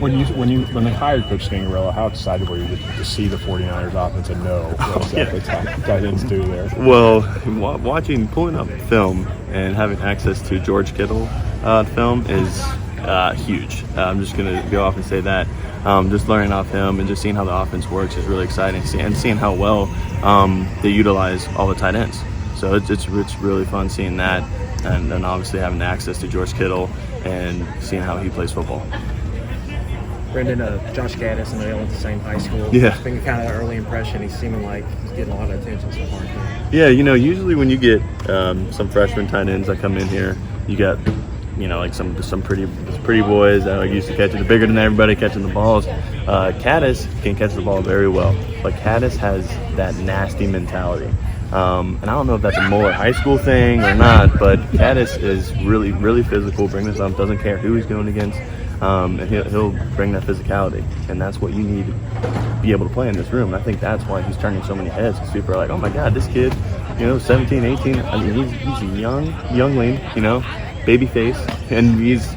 When they hired Coach Stangarello, how excited were you to see the 49ers offense and know what exactly tight ends do there? Well, pulling up film and having access to George Kittle film is huge. I'm just going to go off and say that. Just learning off him and just seeing how the offense works is really exciting. And seeing how well they utilize all the tight ends. So it's really fun seeing that, and then obviously having access to George Kittle and seeing how he plays football. Brenden, Josh Gaddis, I know they went to the same high school. Yeah. It's been kind of an early impression. He's seeming like he's getting a lot of attention so far. Yeah, usually when you get some freshman tight ends that come in here, you got like some pretty boys that are used to catching, bigger than everybody catching the balls. Gaddis can catch the ball very well, but Gaddis has that nasty mentality. And I don't know if that's a Moeller High School thing or not, but Gaddis is really, really physical, bring this up, doesn't care who he's going against, and he'll bring that physicality, and that's what you need to be able to play in this room. And I think that's why he's turning so many heads, because people are like, oh my God, this kid, 17, 18, I mean, he's a youngling, baby face, and he's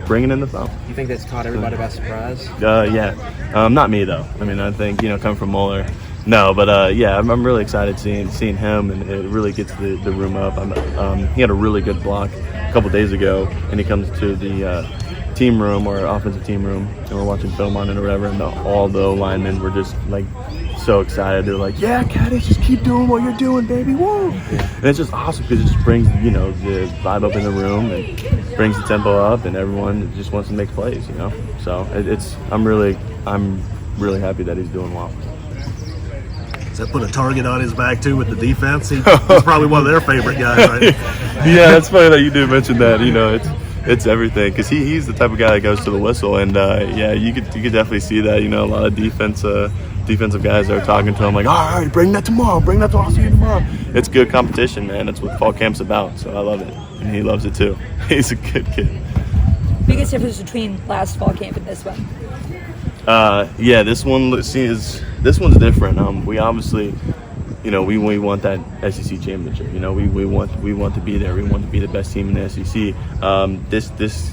bringing in the thumb. You think that's caught everybody by surprise? Yeah. Not me, though. I mean, I think, coming from Moeller, no, but yeah, I'm really excited seeing him, and it really gets the room up. He had a really good block a couple days ago, and he comes to the team room or offensive team room, and we're watching film on it or whatever, and all the linemen were just like so excited. They're like, yeah, Gaddis, just keep doing what you're doing, baby, woo! And it's just awesome because it just brings the vibe up in the room and brings the tempo up, and everyone just wants to make plays, So I'm really happy that he's doing well. Does that put a target on his back too with the defense? He's probably one of their favorite guys, right? Yeah, it's funny that you do mention that. It's everything, because he's the type of guy that goes to the whistle, and yeah, you could definitely see that. A lot of defensive guys are talking to him like, all right, bring that tomorrow, I'll see you tomorrow. It's good competition, man. That's what fall camp's about. So I love it, and he loves it too. He's a good kid. Biggest difference between last fall camp and this one? Yeah, this one's different. We obviously, we want that SEC championship. We want to be there. We want to be the best team in the SEC.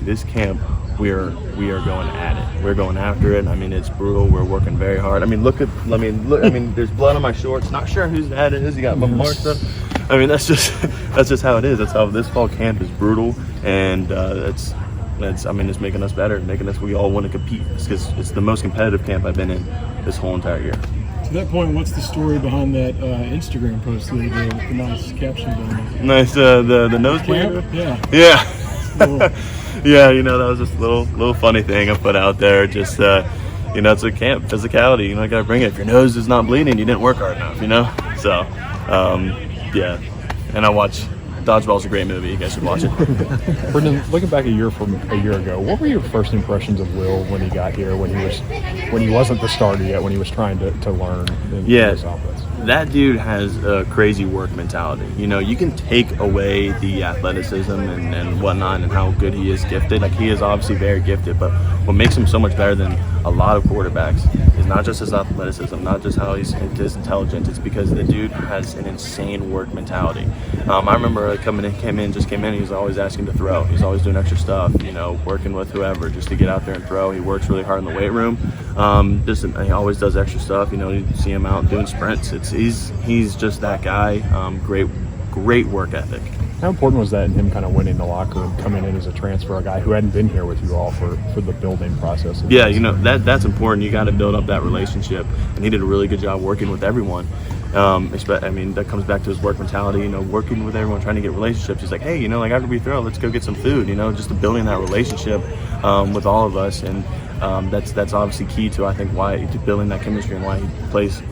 This camp, we are going at it. We're going after it. I mean, it's brutal. We're working very hard. I mean, look. There's blood on my shorts. Not sure whose hat it is. You got marks up. I mean, that's just how it is. That's how this fall camp is brutal, and it's making us better, we all want to compete, because it's the most competitive camp I've been in this whole entire year. To that point, what's the story behind that Instagram post the other day with the nice caption on it? Nice, the nose camp? Yeah. Cool. Yeah, that was just a little funny thing I put out there. Just it's a camp, physicality. I gotta bring it. If your nose is not bleeding, you didn't work hard enough. So, yeah. And I watch. Dodgeball's a great movie. You guys should watch it. Brenden, looking back a year ago, what were your first impressions of Will when he got here? When he wasn't the starter yet? When he was trying to learn this offense? That dude has a crazy work mentality. You can take away the athleticism and whatnot and how good he is gifted. Like, he is obviously very gifted, but what makes him so much better than a lot of quarterbacks is not just his athleticism, not just how he's his intelligence. It's because the dude has an insane work mentality. I remember came in, he was always asking to throw. He's always doing extra stuff, working with whoever just to get out there and throw. He works really hard in the weight room. He always does extra stuff. You see him out doing sprints. He's just that guy. Great work ethic. How important was that in him kind of winning the locker room, coming in as a transfer, a guy who hadn't been here with you all for the building process? Yeah, that's important. You got to build up that relationship, and he did a really good job working with everyone. That comes back to his work mentality, working with everyone, trying to get relationships. He's like, hey, after we throw, let's go get some food, just building that relationship with all of us. And that's obviously key to, I think, to building that chemistry and why he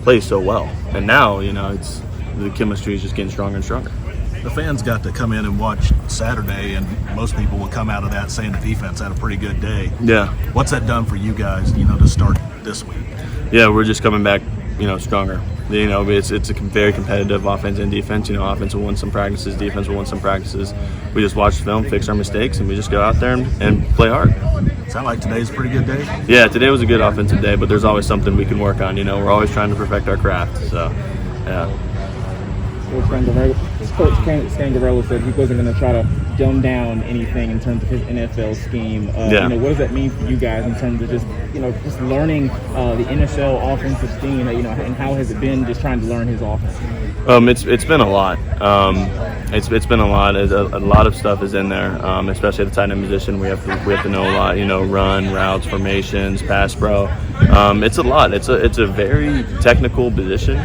plays so well. And now, the chemistry is just getting stronger and stronger. The fans got to come in and watch Saturday, and most people will come out of that saying the defense had a pretty good day. Yeah. What's that done for you guys, to start this week? Yeah, we're just coming back, stronger. It's a very competitive offense and defense. Offense will win some practices, defense will win some practices. We just watch film, fix our mistakes, and we just go out there and play hard. Sound like today's a pretty good day? Yeah, today was a good offensive day, but there's always something we can work on. We're always trying to perfect our craft. So, yeah. Coach Scangarello said he wasn't going to try to dumb down anything in terms of his NFL scheme. What does that mean for you guys in terms of just learning the NFL offensive scheme? And how has it been just trying to learn his offense? It's been a lot. It's been a lot. A lot of stuff is in there, especially at the tight end position. We have to know a lot. Run, routes, formations, pass pro. It's a lot. It's a very technical position.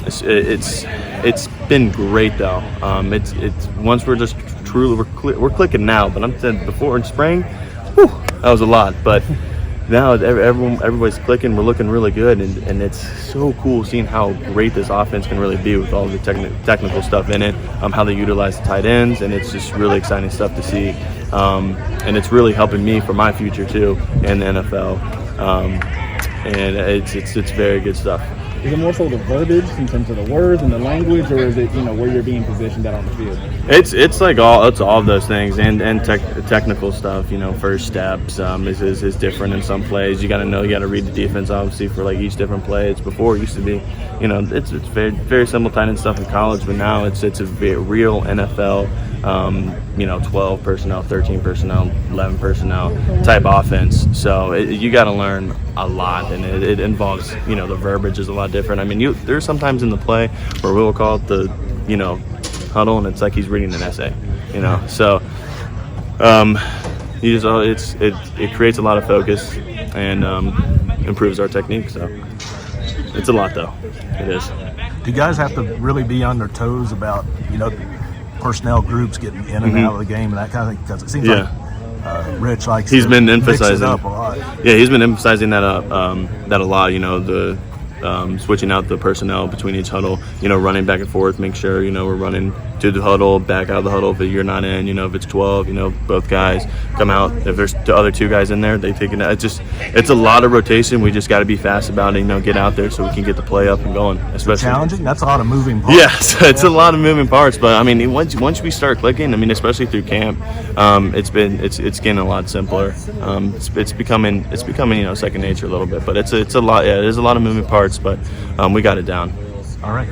It's been great though. It's once we're just truly we're clicking now. But I'm saying before in spring, that was a lot. But now everybody's clicking. We're looking really good, and it's so cool seeing how great this offense can really be with all the technical stuff in it. How they utilize the tight ends, and it's just really exciting stuff to see. And it's really helping me for my future too in the NFL. And it's very good stuff. Is it more so the verbiage in terms of the words and the language, or is it where you're being positioned at on the field? It's all of those things and technical stuff. First steps is different in some plays. You got to read the defense obviously for like each different play. It's before it used to be, it's very very simple tight end stuff in college, but now it's a real NFL. 12 personnel, 13 personnel, 11 personnel type offense. So you got to learn a lot, and it involves, the verbiage is a lot different. I mean, there's sometimes in the play where we'll call it the, huddle, and it's like he's reading an essay, So it creates a lot of focus and improves our technique. So it's a lot, though. It is. Do you guys have to really be on their toes about, personnel groups getting in and out of the game and that kind of thing? Because it seems like Rich likes he's been emphasizing mix it up a lot. Yeah, he's been emphasizing that a lot. The switching out the personnel between each huddle. Running back and forth. Make sure we're running to the huddle, back out of the huddle if you're not in. If it's 12, both guys come out. If there's the other two guys in there, they take it out. It's a lot of rotation. We just got to be fast about it. Get out there so we can get the play up and going. Especially challenging. That's a lot of moving parts. Yes, it's a lot of moving parts. But I mean, once we start clicking, especially through camp, it's getting a lot simpler. It's becoming second nature a little bit. But it's a lot. Yeah, there's a lot of moving parts. But we got it down. All right.